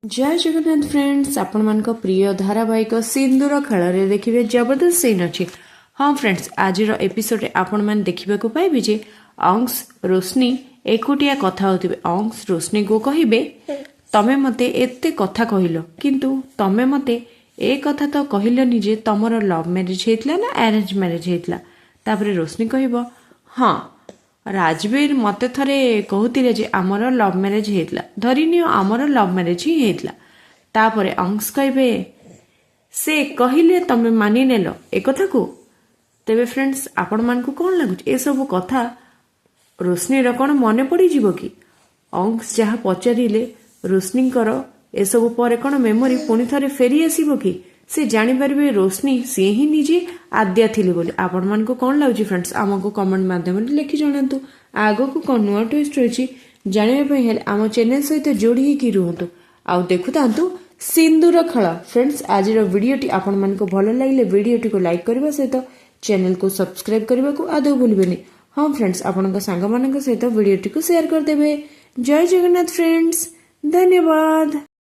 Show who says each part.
Speaker 1: जय जगन्नाथ फ्रेंड्स आपण मान प्रिय धारावाहिक सिंदूर खेल देखिए जबरदस्त सीन अच्छी। हाँ फ्रेंड्स आज एपिसोड आपण मैंने देखा पाइबे जे अंश रोशनी एकुटिया कथा होते अंश रोशनी को कहे तमें मते एते कथा कहल किंतु तमें मते ए कथा तो कहलनि जे तमर लव मैरिज होता ना अरेंज मैरिज होता। तापर रोशनी कह हाँ राजवीर मते थरे कहते जे आमर लव मैरिज होता धरिनिय आमर लव मैरिज ही होता। तापर अंश कहे से कहले तमें मानि नेल एक कथा को। तेबे फ्रेंड्स आपण मान को कौन लगुच ए सब कथा रोशनी कौन मन पड़ जीव कि अंश जहाँ पचारे रोशनी ए सब पर कौन मेमोरी पुणी थे फेरी आसब कि से जानीपर रोशनी सी ही निजे आद्या थी बोली। आपण मान को कौन लगुच फ्रेंड्स आमको कमेंट माध्यम लिखि जनातु। आगो को कौन नुआ ट्विस्ट रही जानापी आम चैनल सहित जोड़ी ही रुहतु आउ देखु था सिंदूर खेल। फ्रेंड्स आज वीडियोटी आपण मान को भल लगे वीडियोटी को लाइक करने सहित चैनल को सब्सक्राइब करने को आदौ भूलें। हाँ फ्रेंड्स आपण सांग मान सहित वीडियोटी को शेयर करदे। जय जगन्नाथ फ्रेंड्स, धन्यवाद।